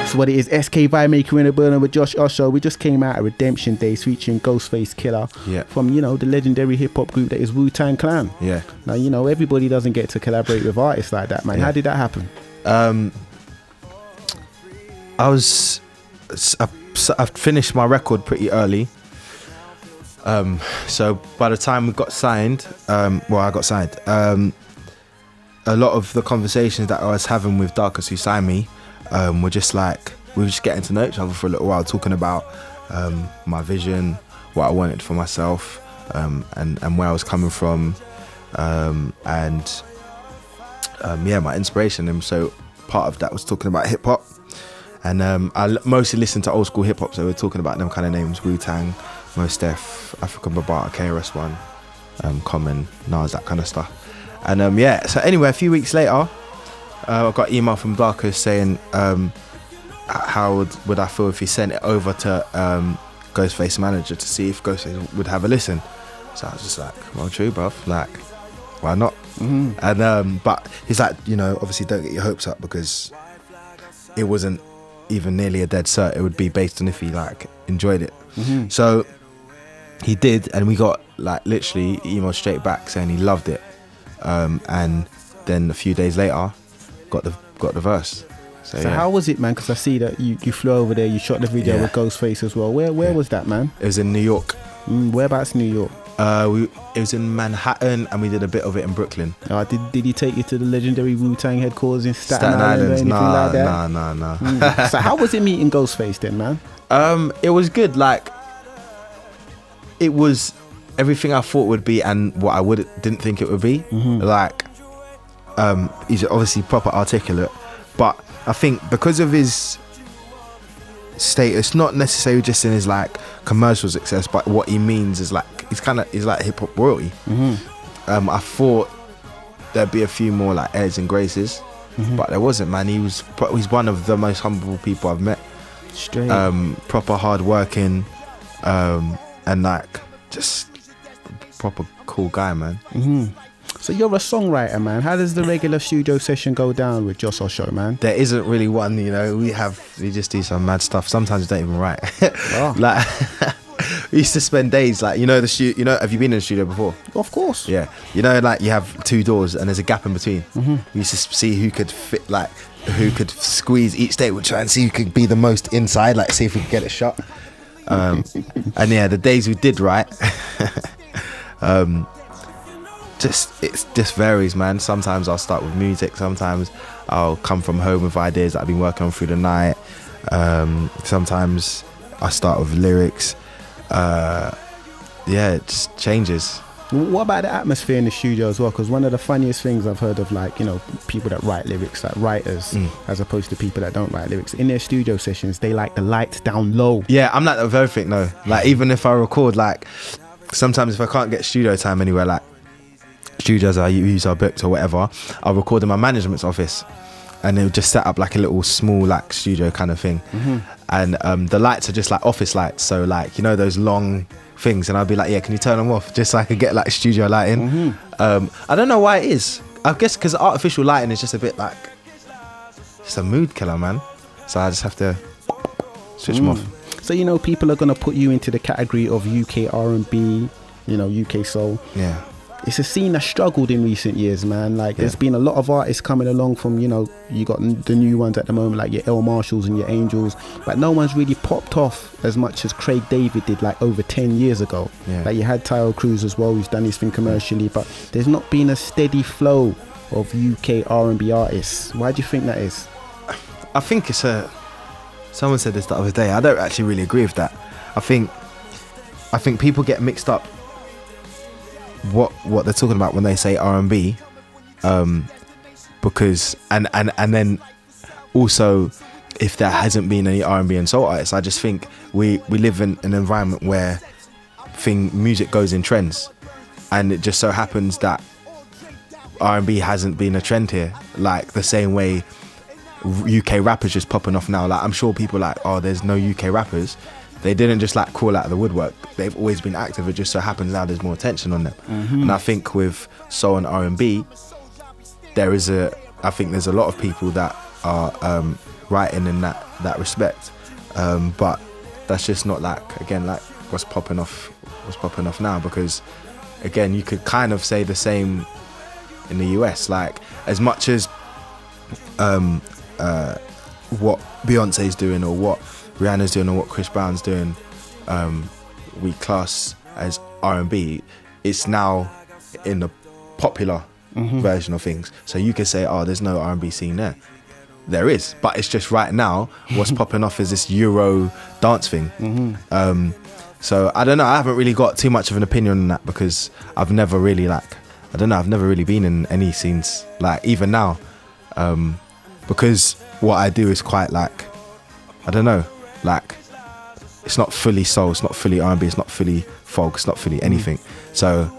That's what it is. SK Maker in the burner with Josh Osho. We just came out of Redemption Days featuring Ghostface Killer from, you know, the legendary hip-hop group that is Wu-Tang Clan. Yeah. Now, you know, everybody doesn't get to collaborate with artists like that, man. How did that happen? I finished my record pretty early. So by the time we got signed, I got signed, a lot of the conversations that I was having with Darkest, who signed me, were just like, we were just getting to know each other for a little while, talking about my vision, what I wanted for myself, and where I was coming from, my inspiration. And so part of that was talking about hip hop. And I mostly listened to old school hip hop, so we're talking about them kind of names: Wu-Tang, Mos Def, African Bambaataa, KRS-One, Common, Nas, that kind of stuff. And so anyway, a few weeks later, I got an email from Darkest saying, how would I feel if he sent it over to Ghostface manager to see if Ghostface would have a listen. So I was just like, well, true, bruv, like, why not? And but he's like, you know, obviously don't get your hopes up, because it wasn't even nearly a dead cert. It would be based on if he like enjoyed it. So he did, and we got like literally emailed straight back saying he loved it, and then a few days later got the verse. So how was it, man? Because I see that you flew over there, you shot the video with Ghostface as well. Where was that, man? It was in New York. Whereabouts New York? It was in Manhattan, and we did a bit of it in Brooklyn. Did he take you to the legendary Wu-Tang headquarters in Staten Island or anything like that? Nah. So how was it meeting Ghostface then, man? It was good. Like, it was everything I thought it would be and what I didn't think it would be. Like, he's obviously proper articulate, but I think because of his status, not necessarily just in his like commercial success, but what he means is like he's like hip hop royalty. I thought there'd be a few more like airs and graces, but there wasn't, man. He's one of the most humble people I've met. Straight. Proper hard working, and like just proper cool guy, man. So you're a songwriter, man. How does the regular studio session go down with Josh Osho, man? There isn't really one, you know. We just do some mad stuff. Sometimes we don't even write. Like we used to spend days like, you know, have you been in the studio before? Of course. Yeah. You know, like you have two doors and there's a gap in between. We used to see who could fit, like who could squeeze each day. We'd try and see who could be the most inside, like see if we could get it shut. And yeah, the days we did write, it just varies, man. Sometimes I'll start with music, sometimes I'll come from home with ideas that I've been working on through the night. Sometimes I start with lyrics. It just changes. What about the atmosphere in the studio as well? Because one of the funniest things I've heard of, like, you know, people that write lyrics, like writers, as opposed to people that don't write lyrics, in their studio sessions, they like the lights down low. Yeah, I'm like that with everything, though. Like, even if I record, like, sometimes if I can't get studio time anywhere, like, studios I use are booked or whatever, I'll record in my management's office, and they'll just set up like a little small like studio kind of thing. And the lights are just like office lights, so like, you know, those long things, and I'll be like, yeah, can you turn them off just so I could get like studio lighting. I don't know why it is. I guess because artificial lighting is just a bit like, it's a mood killer, man. So I just have to switch them off. So, you know, people are gonna put you into the category of UK R&B, you know, UK soul. Yeah. It's a scene that struggled in recent years, man. Like, there's been a lot of artists coming along from, you know, you got the new ones at the moment, like your L Marshalls and your Angels, but no one's really popped off as much as Craig David did like over 10 years ago. Like, you had Tyrell Cruz as well, who's done his thing commercially, but there's not been a steady flow of UK R&B artists. Why do you think that is? I think it's someone said this the other day. I don't actually really agree with that. I think people get mixed up what they're talking about when they say R&B, because and then also, if there hasn't been any R&B and soul artists, I just think we live in an environment where music goes in trends, and it just so happens that R&B hasn't been a trend here, like the same way UK rappers just popping off now. Like, I'm sure people are like, oh, there's no UK rappers. They didn't just like crawl out of the woodwork. They've always been active. It just so happens now there's more attention on them. And I think with soul and R&B, I think there's a lot of people that are writing in that respect. But that's just not like, again, like what's popping off now, because again, you could kind of say the same in the US. Like, as much as what Beyonce's doing or what Rihanna's doing or what Chris Brown's doing, we class as R&B, it's now in the popular version of things. So you could say, oh, there's no R&B scene there. There is, but it's just right now what's popping off is this Euro dance thing. So I don't know, I haven't really got too much of an opinion on that, because I've never really, like, I don't know, I've never really been in any scenes, like, even now, because what I do is quite, like, I don't know, like, it's not fully soul, it's not fully R&B, it's not fully folk, it's not fully anything. So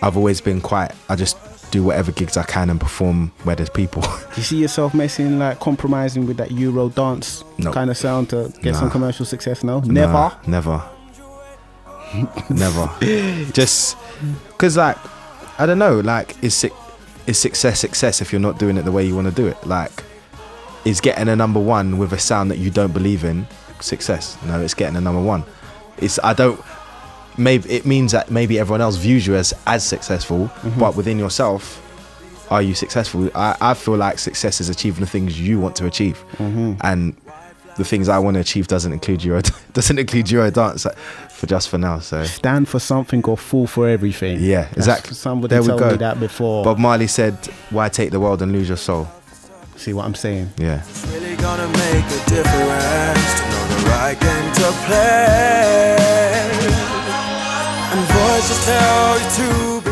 I've always been quite, I just do whatever gigs I can and perform where there's people. Do you see yourself messing, like, compromising with that Euro dance kind of sound to get some commercial success? No? Never? Never. Never. Just because, like, I don't know, like, is success if you're not doing it the way you want to do it? Like, is getting a number one with a sound that you don't believe in success? No, it's getting a number one. Maybe it means that maybe everyone else views you as successful, but within yourself, are you successful? I feel like success is achieving the things you want to achieve, and the things I want to achieve doesn't include Euro dance for now. So stand for something or fall for everything. Yeah, exactly. Somebody told me that before. Bob Marley said, "Why take the world and lose your soul?" See what I'm saying? Yeah. It's really gonna make a difference to know the right game to play, and voices tell you to be